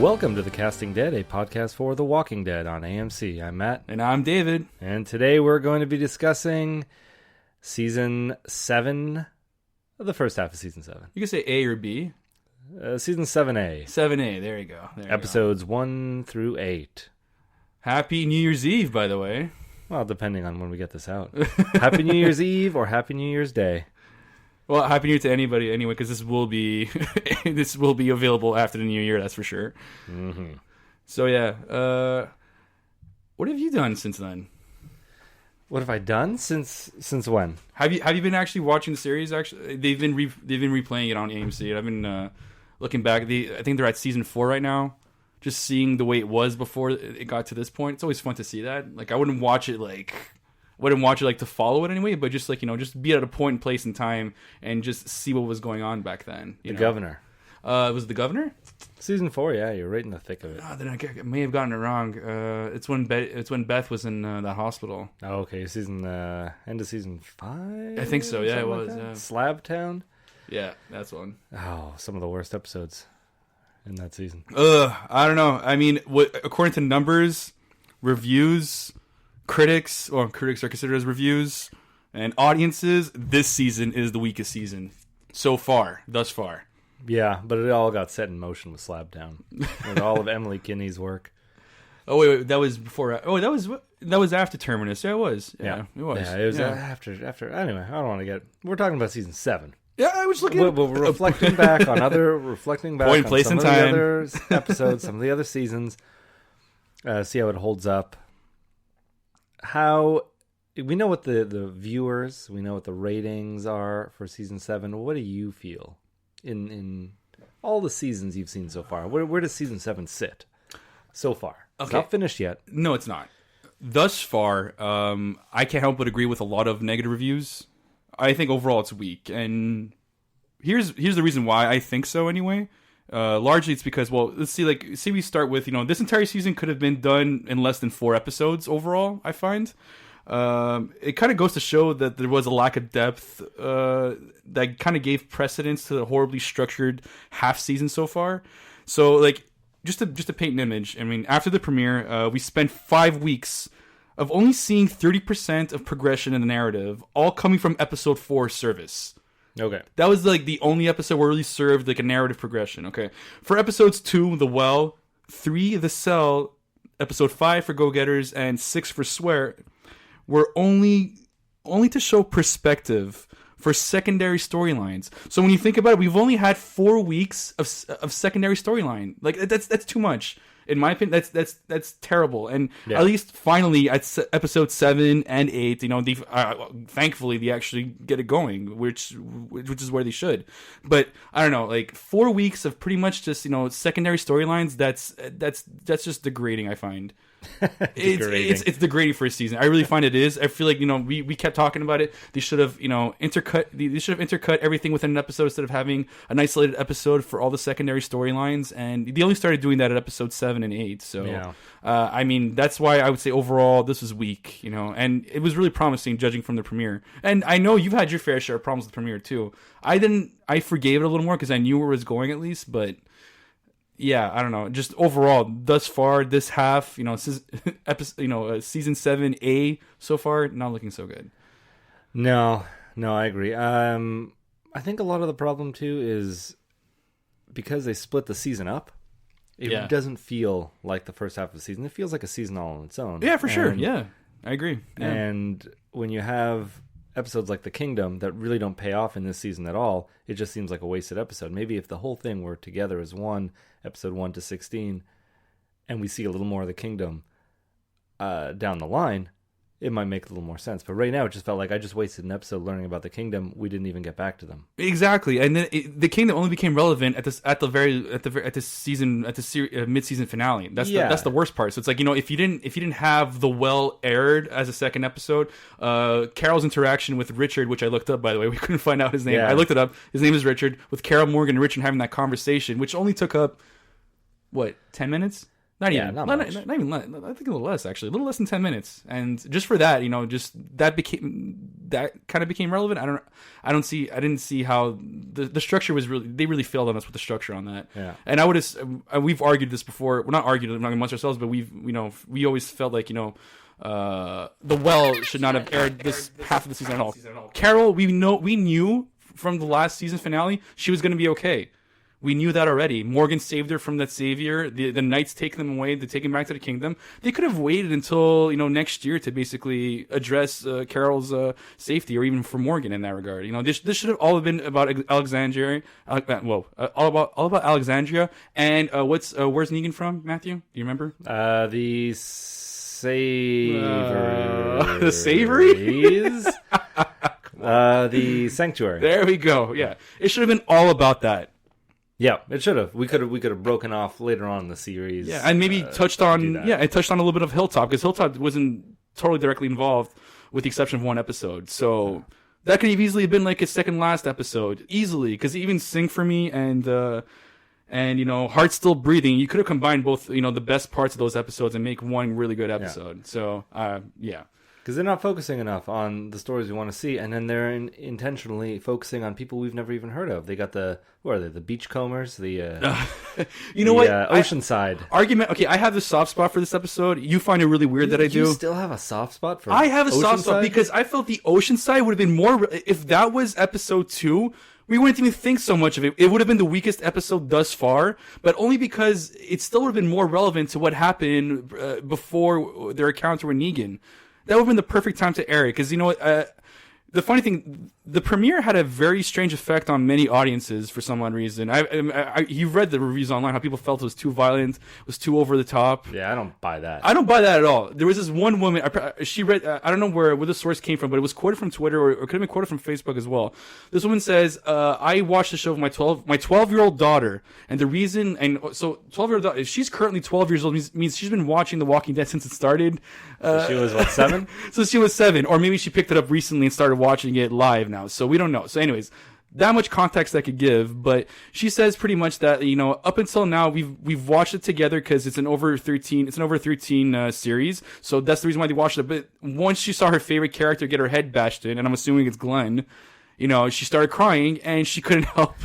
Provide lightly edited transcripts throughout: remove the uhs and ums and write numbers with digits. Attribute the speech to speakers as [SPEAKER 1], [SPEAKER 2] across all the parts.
[SPEAKER 1] Welcome to The Casting Dead, a podcast for The Walking Dead on AMC. I'm Matt.
[SPEAKER 2] And I'm David.
[SPEAKER 1] And today we're going to be discussing Season 7, the first half of Season 7.
[SPEAKER 2] You can say A or B.
[SPEAKER 1] Season 7A.
[SPEAKER 2] 7A, there you go.
[SPEAKER 1] Episodes 1 through 8.
[SPEAKER 2] Happy New Year's Eve, by the way.
[SPEAKER 1] Well, depending on when we get this out. Happy New Year's Eve or Happy New Year's Day.
[SPEAKER 2] Well, Happy New Year to anybody anyway, because this will be available after the New Year, that's for sure.
[SPEAKER 1] Mm-hmm.
[SPEAKER 2] So yeah, what have you done since then?
[SPEAKER 1] What have I done since when?
[SPEAKER 2] Have you been actually watching the series? Actually, they've been replaying it on AMC. And I've been looking back. I think they're at season 4 right now. Just seeing the way it was before it got to this point. It's always fun to see that. Like I wouldn't watch it to follow it anyway, but just just be at a point in place and time and just see what was going on back then.
[SPEAKER 1] The Governor.
[SPEAKER 2] Was it The Governor?
[SPEAKER 1] Season 4, yeah, you're right in the thick of it.
[SPEAKER 2] Oh, then I may have gotten it wrong. It's when Beth was in that hospital.
[SPEAKER 1] Oh, okay. End of season 5?
[SPEAKER 2] I think so, yeah, it was.
[SPEAKER 1] Like
[SPEAKER 2] Yeah.
[SPEAKER 1] Slab Town?
[SPEAKER 2] Yeah, that's one.
[SPEAKER 1] Oh, some of the worst episodes in that season.
[SPEAKER 2] I don't know. I mean, according to numbers, reviews, critics are considered as reviews, and audiences, this season is the weakest season thus far.
[SPEAKER 1] Yeah, but it all got set in motion with Slab Town. With all of Emily Kinney's work.
[SPEAKER 2] Oh wait, that was before. Oh, that was after Terminus. Yeah, it was. Yeah, it was.
[SPEAKER 1] Yeah, it was after. Anyway, I don't want to get. We're talking about season 7.
[SPEAKER 2] Yeah, I was looking.
[SPEAKER 1] We're reflecting back on
[SPEAKER 2] Point, place,
[SPEAKER 1] some
[SPEAKER 2] and
[SPEAKER 1] of
[SPEAKER 2] time.
[SPEAKER 1] the other episodes, some of the other seasons. See how it holds up. How we know what the viewers, we know what the ratings are for season 7. What do you feel in all the seasons you've seen so far? Where does season 7 sit so far?
[SPEAKER 2] Okay.
[SPEAKER 1] It's not finished yet.
[SPEAKER 2] No, it's not. Thus far, I can't help but agree with a lot of negative reviews. I think overall it's weak, and here's the reason why I think so. Anyway, largely it's because let's see. We start with this entire season could have been done in less than 4 episodes overall. I find it kind of goes to show that there was a lack of depth that kind of gave precedence to the horribly structured half season so far. So just to paint an image, I mean, after the premiere, we spent 5 weeks of only seeing 30% of progression in the narrative, all coming from episode 4 Service.
[SPEAKER 1] Okay.
[SPEAKER 2] That was the only episode where it really served a narrative progression. Okay. For episodes 2, The Well, 3, The Cell, episode 5 for Go Getters, and 6 for Swear, were only to show perspective for secondary storylines. So when you think about it, we've only had 4 weeks of secondary storyline. That's too much. In my opinion, that's terrible. And at least finally at episode 7 and 8, thankfully they actually get it going, which is where they should. But I don't know, 4 weeks of pretty much just secondary storylines. That's just degrading. I find it's degrading for a season. I really find it is. I feel like we kept talking about it. They should have intercut everything within an episode instead of having an isolated episode for all the secondary storylines. And they only started doing that at episode 7 and 8. So I mean, that's why I would say overall this was weak. And it was really promising judging from the premiere. And I know you've had your fair share of problems with the premiere too. I forgave it a little more because I knew where it was going at least, but. Yeah, I don't know. Just overall, thus far, this half, season 7A so far, not looking so good.
[SPEAKER 1] No, I agree. I think a lot of the problem too is because they split the season up. It doesn't feel like the first half of the season. It feels like a season all on its own.
[SPEAKER 2] Yeah, for sure. Yeah, I agree. Yeah.
[SPEAKER 1] And when you have episodes like The Kingdom that really don't pay off in this season at all, it just seems like a wasted episode. Maybe if the whole thing were together as one, episode 1 to 16, and we see a little more of The Kingdom down the line, it might make a little more sense. But right now, it just felt like I just wasted an episode learning about The Kingdom. We didn't even get back to them.
[SPEAKER 2] Exactly, and then The Kingdom only became relevant at the mid-season finale. That's the worst part. So it's if you didn't have The Well aired as a second episode, Carol's interaction with Richard, which I looked up by the way, we couldn't find out his name. Yeah. I looked it up. His name is Richard. With Carol, Morgan, and Richard having that conversation, which only took up 10 minutes. Not
[SPEAKER 1] Yeah,
[SPEAKER 2] even,
[SPEAKER 1] not
[SPEAKER 2] not,
[SPEAKER 1] much.
[SPEAKER 2] not even less. I think a little less actually, a little less than 10 minutes. And just for that, just that kind of became relevant. I didn't see how the structure was they really failed on us with the structure on that.
[SPEAKER 1] Yeah.
[SPEAKER 2] And we've argued this before. We're not argued amongst ourselves, but we always felt like, The Well should not have aired this half of the season at all. Carol, we knew from the last season finale she was going to be okay. We knew that already. Morgan saved her from that savior. The knights take them away. They take him back to the kingdom. They could have waited until next year to basically address Carol's safety, or even for Morgan in that regard. This should have all been about Alexandria. All about Alexandria. And where's Negan from? Matthew, do you remember?
[SPEAKER 1] The
[SPEAKER 2] The savory.
[SPEAKER 1] The sanctuary.
[SPEAKER 2] There we go. Yeah, it should have been all about that.
[SPEAKER 1] Yeah, it should have. We could have broken off later on in the series.
[SPEAKER 2] Yeah, and maybe touched on a little bit of Hilltop, because Hilltop wasn't totally directly involved, with the exception of one episode. So that could have easily been like a second last episode, easily, because even Sing for Me and Heart Still Breathing, you could have combined both the best parts of those episodes and make one really good episode. Yeah. So yeah.
[SPEAKER 1] Because they're not focusing enough on the stories we want to see, and then they're intentionally focusing on people we've never even heard of. They got the Beachcombers, Oceanside
[SPEAKER 2] argument. Okay, I have the soft spot for this episode. You find it really weird that I do.
[SPEAKER 1] You still have a soft spot for?
[SPEAKER 2] I have a soft spot
[SPEAKER 1] Oceanside?
[SPEAKER 2] because I felt the Oceanside would have been more. If that was episode 2. We wouldn't even think so much of it. It would have been the weakest episode thus far, but only because it still would have been more relevant to what happened before their encounter with Negan. That would have been the perfect time to air it, because the funny thing, the premiere had a very strange effect on many audiences for some odd reason. You've read the reviews online, how people felt it was too violent, was too over the top.
[SPEAKER 1] Yeah, I don't buy that.
[SPEAKER 2] I don't buy that at all. There was this one woman, she read, I don't know where the source came from, but it was quoted from Twitter, or could have been quoted from Facebook as well. This woman says, I watched the show with my 12-year-old daughter, and the reason, and so 12-year-old daughter, if she's currently 12 years old, means she's been watching The Walking Dead since it started.
[SPEAKER 1] So she was, 7?
[SPEAKER 2] So she was 7, or maybe she picked it up recently and started watching it live now. So we don't know. So anyways, that much context I could give, but she says pretty much that, up until now we've watched it together because it's an over 13 series. So that's the reason why they watched it. But once she saw her favorite character get her head bashed in, and I'm assuming it's Glenn, she started crying, and she couldn't help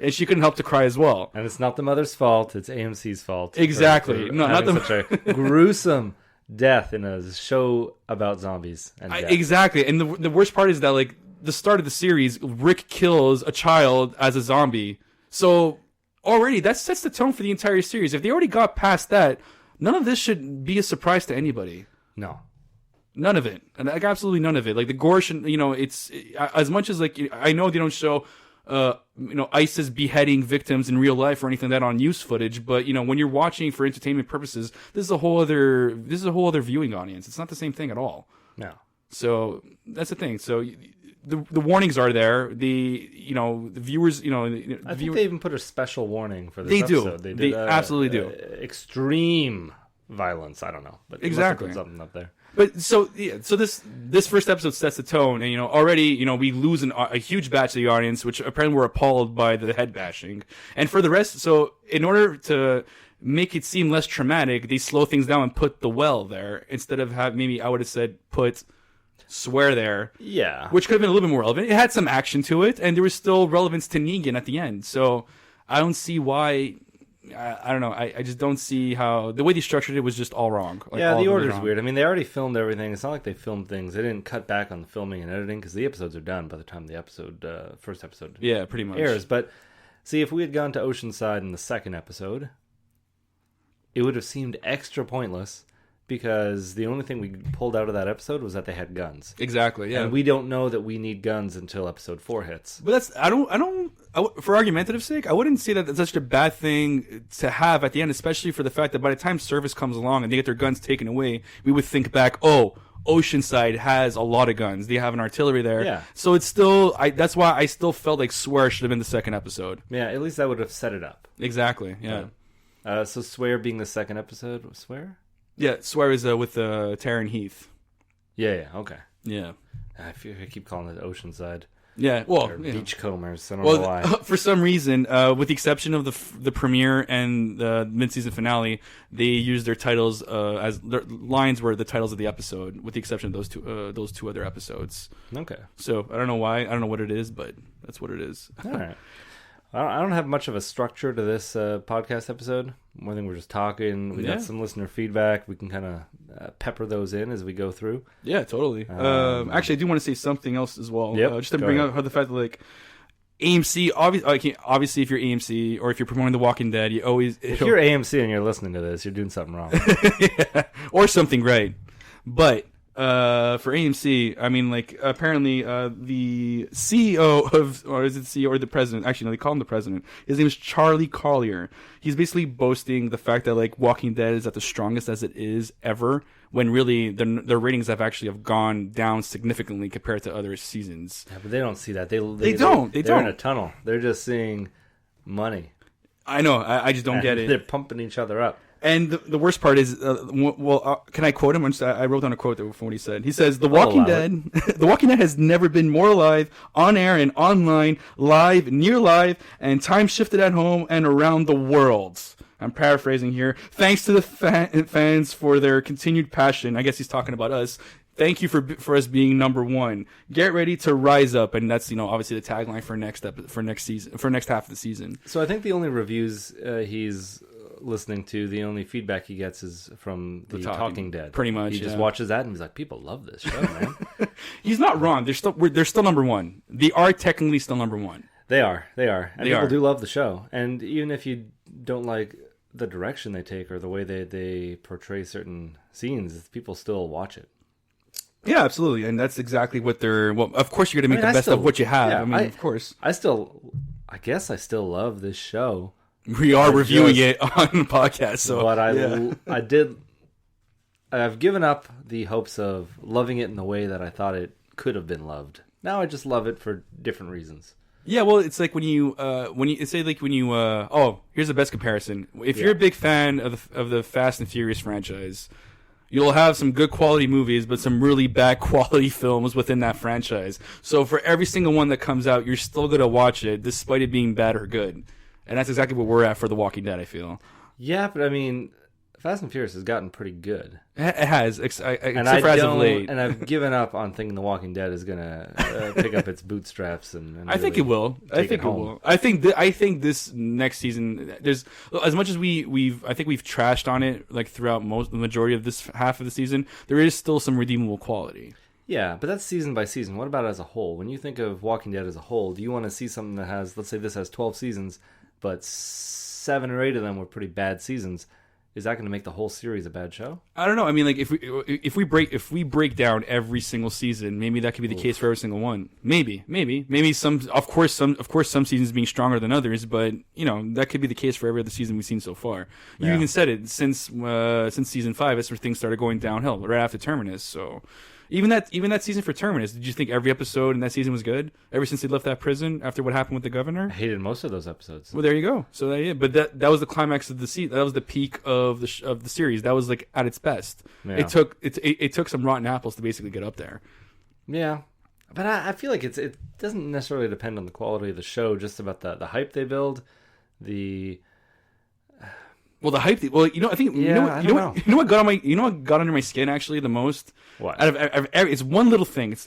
[SPEAKER 2] she couldn't help to cry as well.
[SPEAKER 1] And it's not the mother's fault, it's AMC's fault.
[SPEAKER 2] Exactly.
[SPEAKER 1] For
[SPEAKER 2] no, not the
[SPEAKER 1] such a gruesome death in a show about zombies and death.
[SPEAKER 2] Exactly. And the worst part is that, like, the start of the series, Rick kills a child as a zombie. So already that sets the tone for the entire series. If they already got past that, none of this should be a surprise to anybody.
[SPEAKER 1] No.
[SPEAKER 2] None of it. And like, absolutely none of it. Like, the gore should, it's as much as, like, I know they don't show ISIS beheading victims in real life or anything like that on news footage, but when you're watching for entertainment purposes, this is a whole other viewing audience. It's not the same thing at all.
[SPEAKER 1] No.
[SPEAKER 2] So that's the thing. So the warnings are there. The viewers,
[SPEAKER 1] I think they even put a special warning for this
[SPEAKER 2] they
[SPEAKER 1] episode.
[SPEAKER 2] Do. They absolutely do.
[SPEAKER 1] Extreme violence. I don't know, but
[SPEAKER 2] exactly
[SPEAKER 1] put something up there.
[SPEAKER 2] But so this first episode sets the tone, and already we lose a huge batch of the audience, which apparently were appalled by the head bashing, and for the rest, so in order to make it seem less traumatic, they slow things down and put the well there instead of maybe I would have said put Swear there,
[SPEAKER 1] yeah,
[SPEAKER 2] which could have been a little bit more relevant. It had some action to it, and there was still relevance to Negan at the end. So I don't see why. I don't know. I just don't see how the way they structured it was just all wrong. Like,
[SPEAKER 1] yeah, the order's weird. I mean, they already filmed everything. It's not like they filmed things. They didn't cut back on the filming and editing because the episodes are done by the time the first episode
[SPEAKER 2] pretty much
[SPEAKER 1] airs. But see, if we had gone to Oceanside in the second episode, it would have seemed extra pointless because the only thing we pulled out of that episode was that they had guns.
[SPEAKER 2] Exactly. Yeah,
[SPEAKER 1] and we don't know that we need guns until episode 4 hits.
[SPEAKER 2] But for argumentative sake, I wouldn't say that that's such a bad thing to have at the end, especially for the fact that by the time Service comes along and they get their guns taken away, we would think back, oh, Oceanside has a lot of guns. They have an artillery there.
[SPEAKER 1] Yeah.
[SPEAKER 2] So it's still, that's why I still felt like Swear should have been the second episode.
[SPEAKER 1] Yeah, at least that would have set it up.
[SPEAKER 2] Exactly, yeah.
[SPEAKER 1] So Swear being the second episode, Swear?
[SPEAKER 2] Yeah, Swear is with Taryn Heath.
[SPEAKER 1] Yeah, okay.
[SPEAKER 2] Yeah.
[SPEAKER 1] I keep calling it Oceanside.
[SPEAKER 2] Yeah, well,
[SPEAKER 1] Or beachcombers. I don't know
[SPEAKER 2] well,
[SPEAKER 1] why.
[SPEAKER 2] for some reason, with the exception of the premiere and the mid-season finale, they used their titles as their lines were the titles of the episode, with the exception of those two other episodes.
[SPEAKER 1] Okay.
[SPEAKER 2] So I don't know why, I don't know what it is, but that's what it is.
[SPEAKER 1] All right. I don't have much of a structure to this podcast episode. I think we're just talking. We got some listener feedback. We can kind of pepper those in as we go through.
[SPEAKER 2] Yeah, totally. Actually, I do want to say something else as well.
[SPEAKER 1] Yep,
[SPEAKER 2] Just to bring up the fact that, like, AMC, obviously, if you're AMC or if you're promoting The Walking Dead, you always...
[SPEAKER 1] If you're AMC and you're listening to this, you're doing something wrong.
[SPEAKER 2] Yeah, or something right. But for AMC, I mean, like, apparently the CEO of, or is it CEO or the president? Actually, no, they call him the president. His name is Charlie Collier. He's basically boasting the fact that, like, Walking Dead is at the strongest as it is ever, when really their ratings have gone down significantly compared to other seasons.
[SPEAKER 1] Yeah, but they don't see that. They
[SPEAKER 2] don't.
[SPEAKER 1] They're in a tunnel. They're just seeing money.
[SPEAKER 2] I know. I just don't get it.
[SPEAKER 1] They're pumping each other up.
[SPEAKER 2] And the worst part is, can I quote him? I wrote down a quote from what he said. He says, The Walking Dead has never been more alive, on air and online, live, near live, and time shifted at home and around the world. I'm paraphrasing here. Thanks to the fans for their continued passion. I guess he's talking about us. Thank you for us being number one. Get ready to rise up, and that's obviously the tagline for next half of the season.
[SPEAKER 1] So I think the only reviews he's listening to, the only feedback he gets is from the Talking Dead.
[SPEAKER 2] Pretty much,
[SPEAKER 1] he just watches that and he's like, people love this show, man.
[SPEAKER 2] He's not wrong. They're still number one. They are technically still number one.
[SPEAKER 1] They are, and people do love the show. And even if you don't like the direction they take or the way they portray certain scenes, people still watch it.
[SPEAKER 2] Yeah, absolutely, and that's exactly what they're. Well, of course, you're going to make the best of what you have. Yeah, of course. I
[SPEAKER 1] guess I still love this show.
[SPEAKER 2] We are reviewing it on the podcast, so.
[SPEAKER 1] But I've given up the hopes of loving it in the way that I thought it could have been loved. Now I just love it for different reasons.
[SPEAKER 2] Yeah, well, it's like when you here's the best comparison. If you're a big fan of the Fast and Furious franchise, you'll have some good quality movies, but some really bad quality films within that franchise. So for every single one that comes out, you're still going to watch it, despite it being bad or good. And that's exactly what we're at for The Walking Dead, I feel.
[SPEAKER 1] Yeah, but I mean, Fast and Furious has gotten pretty good.
[SPEAKER 2] It has, except for as of late.
[SPEAKER 1] And I've given up on thinking The Walking Dead is going to pick up its bootstraps. And
[SPEAKER 2] I think it will. I think it will. I think this next season, there's as much as we've trashed on it like throughout the majority of this half of the season, there is still some redeemable quality.
[SPEAKER 1] Yeah, but that's season by season. What about as a whole? When you think of Walking Dead as a whole, do you want to see something that has, let's say this has 12 seasons, but 7 or 8 of them were pretty bad seasons? Is that going to make the whole series a bad show? I
[SPEAKER 2] don't know. I mean, like if we break down every single season, maybe that could be the case for every single one. Maybe some. Of course, some seasons being stronger than others, but that could be the case for every other season we've seen so far. You even said it since season 5. That's where things started going downhill right after Terminus. So. Even that season for Terminus, did you think every episode in that season was good? Ever since they left that prison after what happened with the governor?
[SPEAKER 1] I hated most of those episodes.
[SPEAKER 2] Well, there you go. So but that was the climax of the season. That was the peak of the series. That was like at its best. Yeah. It took some rotten apples to basically get up there.
[SPEAKER 1] Yeah, but I feel like it doesn't necessarily depend on the quality of the show, just about the hype they build,
[SPEAKER 2] Well, the hype. Well, I think you know what got under my skin actually the most.
[SPEAKER 1] What?
[SPEAKER 2] It's one little thing. It's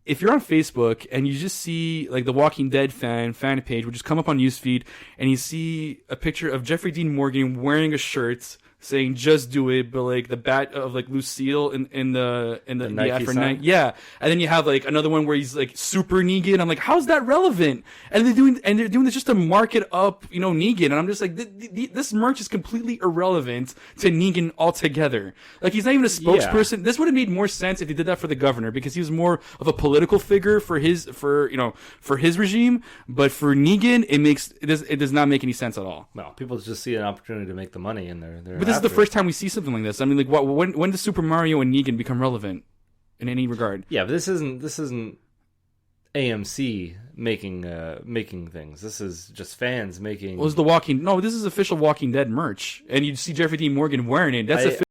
[SPEAKER 2] if you're on Facebook and you just see like the Walking Dead fan page, would just come up on newsfeed, and you see a picture of Jeffrey Dean Morgan wearing a shirt saying "Just do it," but like the bat of like Lucille in the after night, yeah. And then you have like another one where he's like super Negan. I'm like, how's that relevant? And they're doing this just to market up, Negan. And I'm just like, this merch is completely irrelevant to Negan altogether. Like he's not even a spokesperson. Yeah. This would have made more sense if he did that for the governor, because he was more of a political figure for his regime. But for Negan, it does not make any sense at all.
[SPEAKER 1] No, people just see an opportunity to make the money, and they're
[SPEAKER 2] But this is the first time we see something like this. I mean, like, when does Super Mario and Negan become relevant in any regard?
[SPEAKER 1] Yeah, but this isn't AMC making things. This is just fans making.
[SPEAKER 2] Well, this is official Walking Dead merch, and you see Jeffrey Dean Morgan wearing it. That's official.